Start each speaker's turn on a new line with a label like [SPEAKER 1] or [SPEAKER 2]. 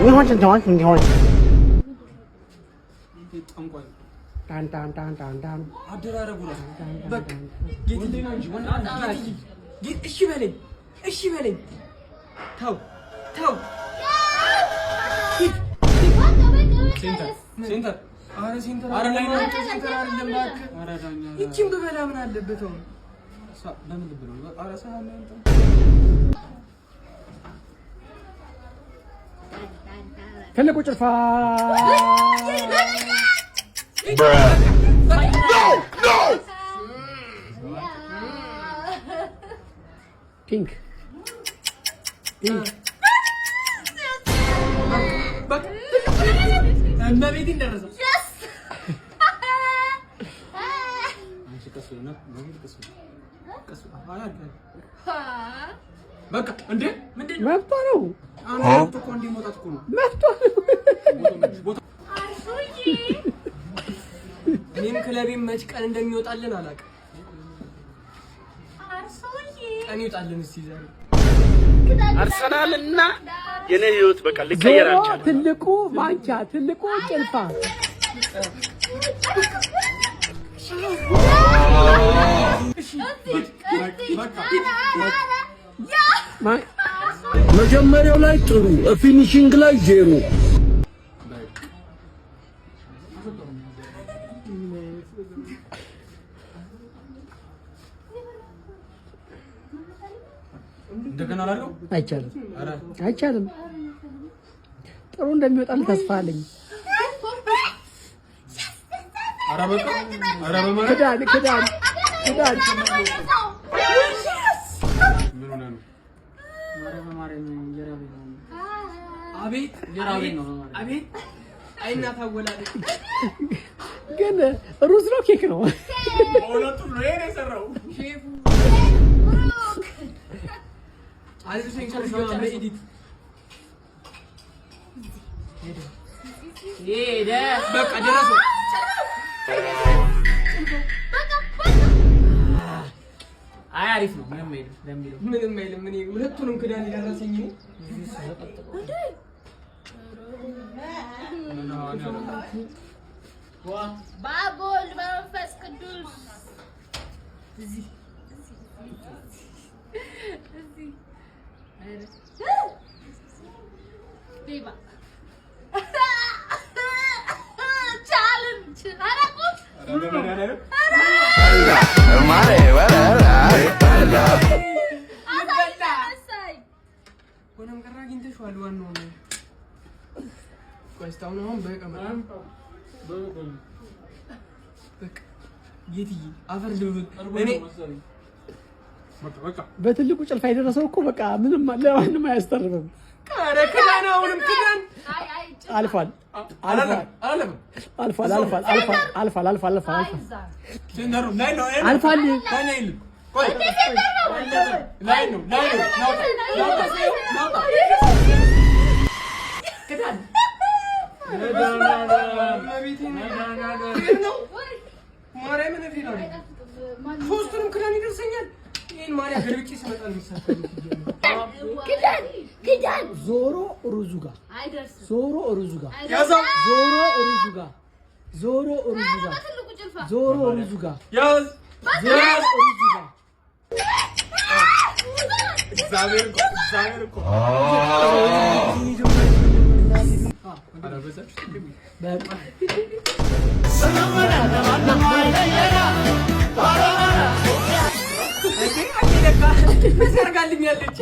[SPEAKER 1] 你好，请坐，请坐。ጣን
[SPEAKER 2] አደራረጉ ነው በቃ ጌትዬ ነው እንጂ ወንድ እሺ በለኝ ተው ሴንተር አረ ሴንተር አረ ላይ ነው ሴንተር አይደለም እባክህ አረ ዳኛ እቺም በበላ ምን አለበት ነው ለምን ልብ ነው አረ ሰላም ነው
[SPEAKER 1] ትልቁ ጭልፋ No! Pink.
[SPEAKER 2] Bak. Mehmet'in derse.
[SPEAKER 3] Yes.
[SPEAKER 2] Anşi kasıyor ne? Mehmet kasıyor. Kasıyor. Hayal gel. Bak እንዴ ምንድን ነው
[SPEAKER 1] መብቷ ነው
[SPEAKER 2] አንተ እኮ እንዴ ሞታት እኮ ነው
[SPEAKER 1] መብቷ ነው
[SPEAKER 2] እኔም ክለቤም መች ቀን እንደሚወጣልን አላውቅም ቀን ይወጣልን እስቲ ዛሬ
[SPEAKER 4] አርሰናልና የኔ ህይወት በቃ ሊቀየር አልቻለም
[SPEAKER 1] ትልቁ ማንኪያ ትልቁ ጭልፋ
[SPEAKER 4] መጀመሪያው ላይ ጥሩ ፊኒሺንግ ላይ ዜሮ
[SPEAKER 2] እንደገና አላለው
[SPEAKER 1] አይቻልም ጥሩ እንደሚወጣል ተስፋ አለኝ
[SPEAKER 2] አረበቃ አረበማ
[SPEAKER 1] ክዳን
[SPEAKER 2] ምን ሆነ ነው አረበማረኝ የራቤ ነው አቤት የራቤ ነው አቤት አይና ታወላለ
[SPEAKER 1] ግን ሩዝ ነው ኬክ ነው
[SPEAKER 2] ሁለቱም ነው የኔ ሰራው ሼፉ አይደለም ከልጆች በኤዲት ሄደ በቃ ደረሱ አይ አሪፍ ነው ምንም አይልም ምን ሁለቱንም ክዳን ይደረሰኝ
[SPEAKER 3] ባቦል መንፈስ ቅዱስ እዚህ ቢባ ቻሌንጅ አራቁት
[SPEAKER 4] ማሬ ወራ
[SPEAKER 3] አሳይ
[SPEAKER 2] ሆነም ቀራ አግኝተሽዋል ዋናው ነው ቆይስታው ነው በቀመራም በቃ ጌትዬ አፈር ልብል እኔ በቃ
[SPEAKER 1] በትልቁ ጭልፋ የደረሰው እኮ በቃ ምንም ለማንም አያስተርፍም
[SPEAKER 2] ከዳናውንም ክዳን
[SPEAKER 1] አልፏል
[SPEAKER 2] ሴንተሩ ላይ ነው
[SPEAKER 1] አልፏል
[SPEAKER 2] ታኛ ይል ቆይ ላይ ነው ክዳን ማርያምን ፊት ነው ሶስቱንም ክዳን ይደርሰኛል ይሄን ማርያም ገልብጬ ስመጣ ነው የሚሳፈው
[SPEAKER 3] ክዳን
[SPEAKER 1] ዞሮ ሩዙ ጋር
[SPEAKER 3] አይደርስም
[SPEAKER 2] ያዛው
[SPEAKER 1] ዞሮ ሩዙ ጋር
[SPEAKER 2] ያዝ
[SPEAKER 1] ሩዙ ጋር
[SPEAKER 2] እግዚአብሔር እኮ በሰርጋልኝ ያለች